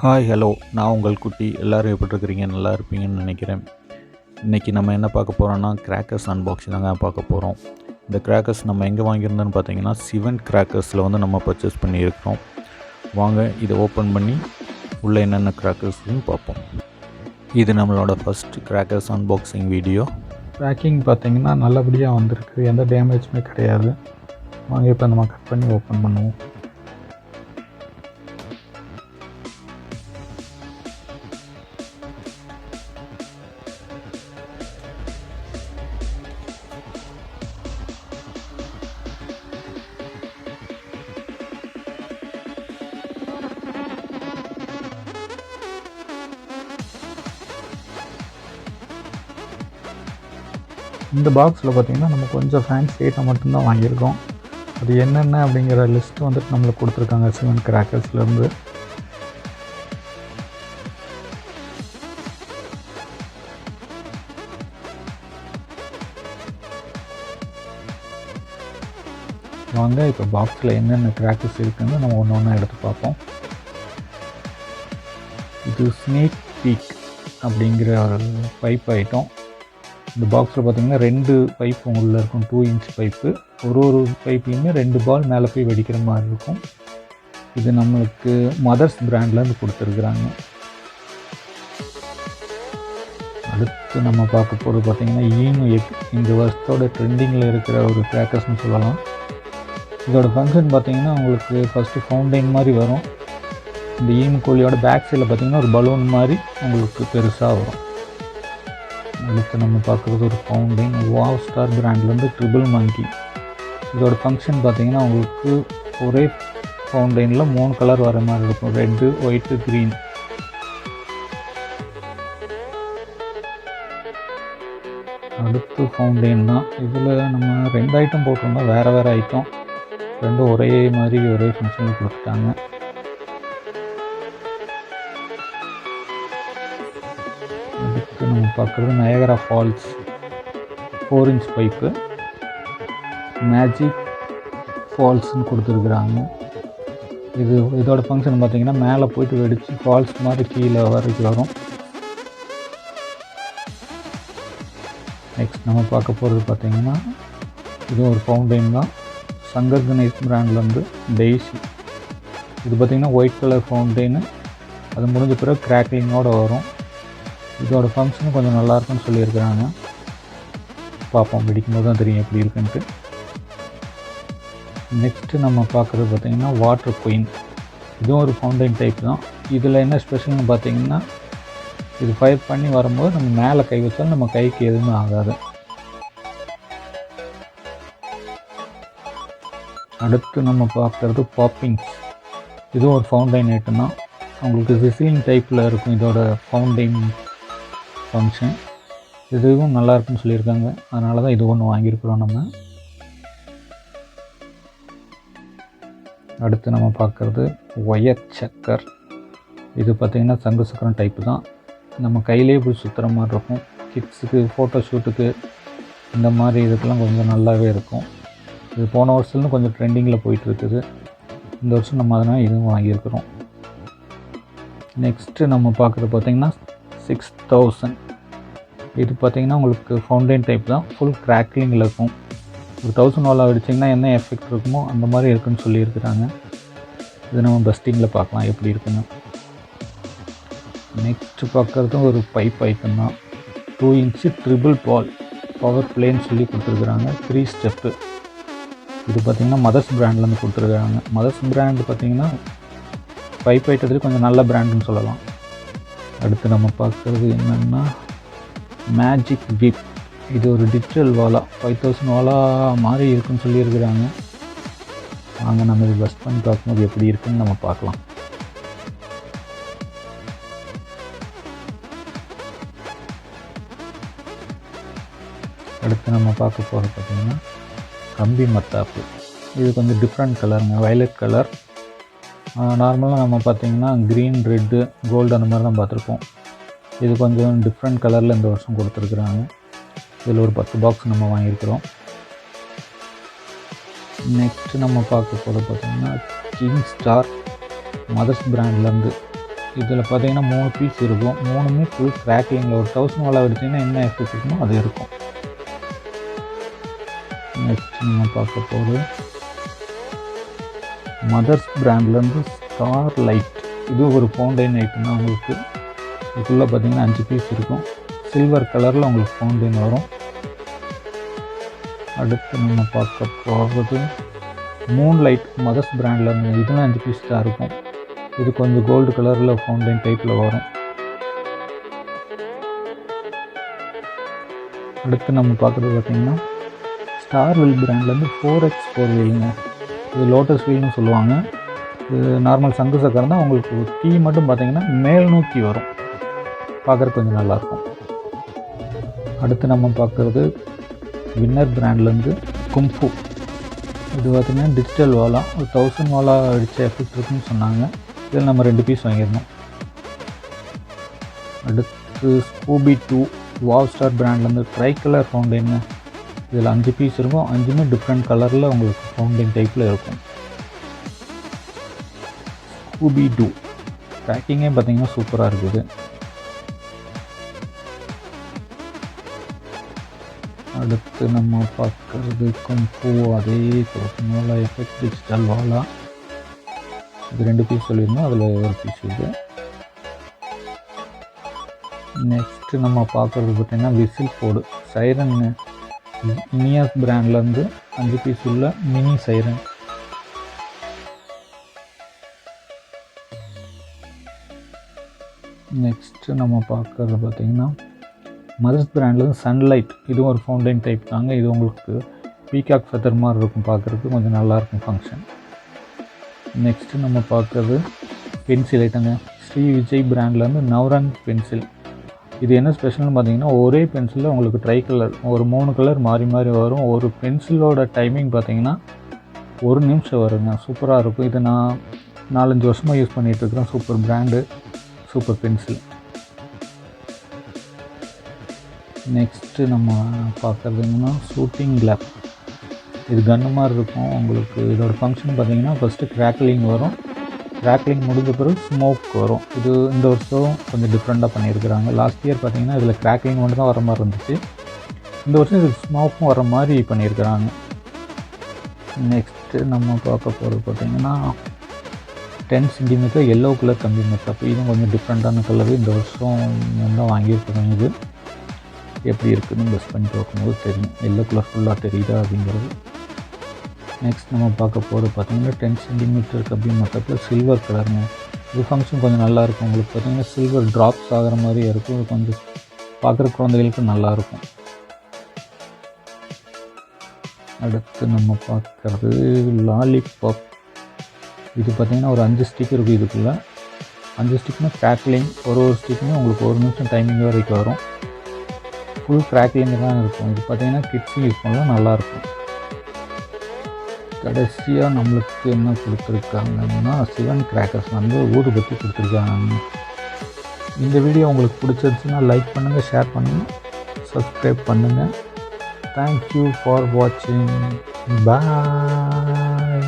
Hi hello, நான் உங்கள் குட்டி. எல்லோரும் எப்படி இருக்கிறீங்க? நல்லா இருப்பீங்கன்னு நினைக்கிறேன். இன்றைக்கி நம்ம என்ன பார்க்க போகிறோன்னா, கிராக்கர்ஸ் அன்பாக்சிங் தாங்க பார்க்க போகிறோம். இந்த கிராக்கர்ஸ் நம்ம எங்கே வாங்கியிருந்தோன்னு பார்த்தீங்கன்னா, சிவன் கிராக்கர்ஸில் வந்து நம்ம பர்ச்சேஸ் பண்ணியிருக்கிறோம். வாங்க இதை ஓப்பன் பண்ணி உள்ளே என்னென்ன கிராக்கர்ஸ்னு பார்ப்போம். இது நம்மளோட first crackers unboxing video. Packing பார்த்திங்கன்னா நல்லபடியாக வந்திருக்கு, எந்த டேமேஜுமே கிடையாது. வாங்க இப்போ நம்ம கட் பண்ணி ஓப்பன் பண்ணுவோம். இந்த பாக்ஸில் பார்த்திங்கன்னா நம்ம கொஞ்சம் ஃபேன்சி ஐட்டம் மட்டும்தான் வாங்கியிருக்கோம். அது என்னென்ன அப்படிங்கிற லிஸ்ட்டு வந்துட்டு நம்மளுக்கு கொடுத்துருக்காங்க சிவன் கிராக்கர்ஸ்லேருந்து. வாங்க இப்போ பாக்ஸில் என்னென்ன கிராக்கர்ஸ் இருக்குதுன்னு நம்ம ஒன்று ஒன்றா எடுத்து பார்ப்போம். இது ஸ்னேக் பீக் அப்படிங்கிற ஒரு பைப் ஐட்டம். இந்த பாக்ஸில் பார்த்திங்கன்னா 2 பைப் உள்ளே இருக்கும், 2 இன்ச் பைப்பு. ஒரு பைப்லேயுமே 2 பால் மேலே போய் வெடிக்கிற மாதிரி இருக்கும். இது நம்மளுக்கு மதர்ஸ் பிராண்ட்லேருந்து கொடுத்துருக்குறாங்க. அடுத்து நம்ம பார்க்க போகிறது பார்த்திங்கன்னா ஈனு எக். இந்த வருஷத்தோட ட்ரெண்டிங்கில் இருக்கிற ஒரு கிராக்கர்ஸ்னு சொல்லலாம். இதோட ஃபங்க்ஷன் பார்த்திங்கன்னா உங்களுக்கு ஃபஸ்ட்டு ஃபவுண்டைன் மாதிரி வரும். இந்த ஈனு கோழியோட பேக் சைடில் பார்த்திங்கன்னா ஒரு பலூன் மாதிரி உங்களுக்கு பெருசாக வரும். அடுத்து நம்ம பார்க்குறது ஒரு ஃபவுண்டைன் வாவ் ஸ்டார் பிராண்ட்லேருந்து ட்ரிபிள் மங்கி. இதோட ஃபங்க்ஷன் பார்த்திங்கன்னா உங்களுக்கு ஒரே ஃபவுண்டைனில் 3 கலர் வர மாதிரி இருக்கும், ரெட்டு, ஒயிட்டு, க்ரீன். அடுத்து ஃபவுண்டைன் தான். இதில் நம்ம 2 ஐட்டம் போட்டிருந்தோம், வேறு ஐட்டம். 2 ஒரே மாதிரி ஒரே ஃபங்க்ஷனில் கொடுத்துட்டாங்க. அடுத்து நம்ம பார்க்குறது Niagara falls 4 inch pipe. Magic ஃபால்ஸ்ன்னு கொடுத்துருக்குறாங்க. இதோட ஃபங்க்ஷன் பார்த்திங்கன்னா மேலே போய்ட்டு வெடித்து ஃபால்ஸ் மாதிரி கீழே வரைக்கும் வரும். நெக்ஸ்ட் நம்ம பார்க்க போகிறது பார்த்திங்கன்னா இது ஒரு ஃபவுண்டைன் தான், சங்கர் கணேஷ் பிராண்ட்லேருந்து டெய்ஸி. இது பார்த்திங்கன்னா ஒயிட் கலர் ஃபவுண்டைனு. அது முடிஞ்ச பிறகு கிராக்லிங்கோடு வரும். இதோட ஃபங்க்ஷனும் கொஞ்சம் நல்லாயிருக்குன்னு சொல்லியிருக்கிறாங்க. பார்ப்போம், வெடிக்கும்போது தான் தெரியும் எப்படி இருக்குன்ட்டு. நெக்ஸ்ட்டு நம்ம பார்க்குறது பார்த்திங்கன்னா வாட்டர் குயின். இதுவும் ஒரு ஃபவுண்டைன் டைப் தான். இதில் என்ன ஸ்பெஷல்னு பார்த்திங்கன்னா இது ஃபயர் பண்ணி வரும்போது நம்ம மேலே கை வச்சாலும் நம்ம கைக்கு எதுவுமே ஆகாது. அடுத்து நம்ம பார்க்குறது பாப்பிங்ஸ். இதுவும் ஒரு ஃபவுண்டைன் ஐட்டம் தான். உங்களுக்கு சிசிலிங் டைப்பில் இருக்கும் இதோட ஃபவுண்டைன் ஃபங்க்ஷன். இதுவும் நல்லாயிருக்குன்னு சொல்லியிருக்காங்க, அதனால தான் இது ஒன்று வாங்கியிருக்கிறோம் நம்ம. அடுத்து நம்ம பார்க்குறது ஒயர் சக்கர். இது பார்த்திங்கன்னா சங்கு சக்கரம் டைப்பு தான். நம்ம கையிலே போய் சுற்றுற மாதிரி இருக்கும். கிட்ஸுக்கு ஃபோட்டோ ஷூட்டுக்கு இந்த மாதிரி இதுக்கெல்லாம் கொஞ்சம் நல்லாவே இருக்கும். இது போன வருஷத்துலேருந்து கொஞ்சம் ட்ரெண்டிங்கில் போயிட்டுருக்குது. இந்த வருஷம் நம்ம அதனால் இதுவும் வாங்கியிருக்கிறோம். நெக்ஸ்ட்டு நம்ம பார்க்குறது பார்த்திங்கன்னா 6000. இது பார்த்திங்கன்னா உங்களுக்கு ஃபவுண்டைன் டைப் தான், ஃபுல் கிராக்லிங்கில் இருக்கும். ஒரு 1000 வாலா அடிச்சிங்கன்னா என்ன எஃபெக்ட் இருக்குமோ அந்த மாதிரி இருக்குன்னு சொல்லியிருக்கிறாங்க. இது நம்ம பஸ்டிங்கில் பார்க்கலாம் எப்படி இருக்குன்னு. நெக்ஸ்ட்டு பார்க்குறதும் ஒரு பைப் ஐட்டம் தான், 2 இன்ச்சு ட்ரிபிள் பால் பவர் பிளேன்னு சொல்லி கொடுத்துருக்குறாங்க, 3 ஸ்டெப்பு. இது பார்த்திங்கன்னா மதர்ஸ் பிராண்ட்லேருந்து கொடுத்துருக்குறாங்க. மதர்ஸ் பிராண்டு பார்த்திங்கன்னா பைப் ஐட்டத்துலேயும் கொஞ்சம் நல்ல பிராண்டுன்னு சொல்லலாம். அடுத்து நம்ம பார்க்குறது என்னென்னா மேஜிக் விப். இது ஒரு டிஜிட்டல் வாலா, 5000 வாலா மாதிரி இருக்குன்னு சொல்லியிருக்கிறாங்க. வாங்க நம்ம இது பஸ்ட் பண்ணி பார்க்கும்போது எப்படி இருக்குன்னு நம்ம பார்க்கலாம். அடுத்து நம்ம பார்க்க போகிறது பார்த்திங்கன்னா கம்பி மத்தாப்பு. இது கொஞ்சம் டிஃப்ரெண்ட் கலருங்க, வயலட் கலர். நார்மலாக நம்ம பார்த்திங்கன்னா க்ரீன், ரெட்டு, கோல்டு அந்த மாதிரி தான் பார்த்துருப்போம். இது கொஞ்சம் டிஃப்ரெண்ட் கலரில் இந்த வருஷம் கொடுத்துருக்குறாங்க. இதில் ஒரு 10 பாக்ஸ் நம்ம வாங்கியிருக்கிறோம். நெக்ஸ்ட்டு நம்ம பார்க்க போகிறது பார்த்திங்கன்னா கிங் ஸ்டார் மதர்ஸ் பிராண்ட்லேருந்து இதில் பார்த்தீங்கன்னா 3 பீஸ் இருக்கும். 3மே ஃபுல் கிராக்லிங்கில். ஒரு 1000 வாலா அடிச்சிங்கன்னா என்ன எஃபெக்ட் இருக்குமோ அது இருக்கும். நெக்ஸ்ட் நம்ம பார்க்க போகிறது மதர்ஸ் பிராண்ட்லேருந்து ஸ்டார் லைட். இது ஒரு ஃபவுண்டைன் ஐட்டம் தான் உங்களுக்கு. இதுக்குள்ளே பார்த்தீங்கன்னா 5 பீஸ் இருக்கும். சில்வர் கலரில் உங்களுக்கு ஃபவுண்டைன் வரும். அடுத்து நம்ம பார்க்க போகிறது மூன் லைட் மதர்ஸ் பிராண்ட்லேருந்து. இதுவும் 5 பீஸ் தான் இருக்கும். இது கொஞ்சம் கோல்டு கலரில் ஃபவுண்டைன் டைப்பில் வரும். அடுத்து நம்ம பார்க்குறது பார்த்திங்கன்னா ஸ்டார் வீல் பிராண்ட்லேருந்து 4x4 வீலுங்க. இது லோட்டஸ் வீல்னு சொல்லுவாங்க. இது நார்மல் சங்கு சக்கரம் தான். உங்களுக்கு டீ மட்டும் பார்த்திங்கன்னா மேல் நோக்கி வரும். பார்க்குறதுக்கு கொஞ்சம் நல்லாயிருக்கும். அடுத்து நம்ம பார்க்குறது வின்னர் பிராண்ட்லேருந்து கும்ஃபு. இது பார்த்திங்கன்னா டிஜிட்டல் வாலா. ஒரு 1000 வாலா அடித்த எஃபெக்ட் இருக்குன்னு சொன்னாங்க. இதில் நம்ம 2 பீஸ் வாங்கிடணும். அடுத்து ஸ்கூபி 2 வாவ் ஸ்டார் பிராண்ட்லேருந்து ட்ரை கலர் ஃபவுண்டைன்னு. இதில் 5 பீஸ் இருக்கும். 5மே டிஃப்ரெண்ட் கலரில் உங்களுக்கு ஃபவுண்டைன் டைப்பில் இருக்கும். ஸ்கூபி 2 பேக்கிங்கே பார்த்திங்கன்னா சூப்பராக இருக்குது. அடுத்து நம்ம பார்க்குறது கும்ஃபு. அதே வாலா எஃபெக்ட் டிஜிட்டல் வாலா. இது 2 பீஸ் சொல்லியிருந்தோம். அதில் ஒரு பீஸ் இது. நெக்ஸ்ட்டு நம்ம பார்க்குறது பார்த்திங்கன்னா விசில் போர்டு சைரன். இனியாஸ் பிராண்ட்லேருந்து 5 பீஸ் உள்ள மினி சைரன். நெக்ஸ்ட்டு நம்ம பார்க்குறது பார்த்திங்கன்னா மதர்ஸ் பிராண்ட்லேருந்து சன்லைட். இதுவும் ஒரு ஃபவுண்டைன் டைப் தாங்க. இது உங்களுக்கு பீகாக் ஃபெதர் மாதிரி இருக்கும். பார்க்குறதுக்கு கொஞ்சம் நல்லாயிருக்கும் ஃபங்க்ஷன். நெக்ஸ்ட்டு நம்ம பார்க்குறது பென்சில் ஐட்டங்க. ஸ்ரீ விஜய் பிராண்ட்லேருந்து நவரங் பென்சில். இது என்ன ஸ்பெஷல்னு பார்த்தீங்கன்னா ஒரே பென்சிலில் உங்களுக்கு ட்ரை கலர் ஒரு 3 கலர் மாறி மாறி வரும். ஒரு பென்சிலோட டைமிங் பார்த்தீங்கன்னா 1 நிமிஷம் வருங்க. சூப்பராக இருக்கும். இது நான் 4-5 வருஷமாக யூஸ் பண்ணிகிட்ருக்கிறேன். Super brand, super pencil. Next நம்ம பார்க்குறது என்னென்னா ஷூட்டிங் கிளாப். இது கன்று மாதிரி இருக்கும். உங்களுக்கு இதோட ஃபங்க்ஷன் பார்த்தீங்கன்னா ஃபஸ்ட்டு கிராக்லிங் வரும். கிராக்லிங் முடிஞ்ச பிறகு ஸ்மோக் வரும். இது இந்த வருஷம் கொஞ்சம் டிஃப்ரெண்ட்டாக பண்ணியிருக்கிறாங்க. லாஸ்ட் இயர் பார்த்தீங்கன்னா இதில் கிராக்லிங் மட்டும் தான் வர மாதிரி இருந்துச்சு. இந்த வருஷம் இது ஸ்மோக்கும் வர மாதிரி பண்ணியிருக்கிறாங்க. நெக்ஸ்ட்டு நம்ம பார்க்க போகிறது பார்த்திங்கன்னா 10 சென்டிமீட்டர் எல்லோ கலர் கம்பி மெத்தப். இதுவும் கொஞ்சம் டிஃப்ரெண்ட்டான கலரு. இந்த வருஷம் தான் வாங்கியிருக்கிறோம். இது எப்படி இருக்குதுன்னு பெஸ்ட் பண்ணி பார்க்கும்போது தெரியும். எல்லோ கலர் ஃபுல்லாக தெரியுதா அப்படிங்கிறது. நெக்ஸ்ட் நம்ம பார்க்க போகிறது பார்த்திங்கன்னா 10 சென்டிமீட்டர் கம்பி மெத்தப்பில் சில்வர் கலருங்க. இது ஃபங்க்ஷன் கொஞ்சம் நல்லாயிருக்கும். உங்களுக்கு பார்த்திங்கன்னா சில்வர் ட்ராப்ஸ் ஆகிற மாதிரி இருக்கும். இது கொஞ்சம் பார்க்குற குழந்தைகளுக்கு நல்லாயிருக்கும். அடுத்து நம்ம பார்க்குறது லாலிபாப். இது பார்த்திங்கன்னா ஒரு 5 ஸ்டிக் இருக்குது. இதுக்குள்ளே 5 ஸ்டிக்னா கிராக்லிங். ஒரு ஸ்டிக்குமே உங்களுக்கு 1 நிமிஷம் டைமிங் வரைக்கும் வரும். ஃபுல் கிராக்லிங் தான் இருக்கும். இது பார்த்திங்கன்னா கிட்ஸும் யூஸ் பண்ணலாம், நல்லாயிருக்கும். கடைசியாக நம்மளுக்கு என்ன கொடுத்துருக்காங்கன்னா சிவன் கிராக்கர்ஸ் வந்து ஊதுபத்தி கொடுத்துருக்காங்க. இந்த வீடியோ உங்களுக்கு பிடிச்சிருச்சுன்னா லைக் பண்ணுங்கள், ஷேர் பண்ணுங்கள், சப்ஸ்கிரைப் பண்ணுங்கள். தேங்க்யூ ஃபார் வாட்சிங். பாய்.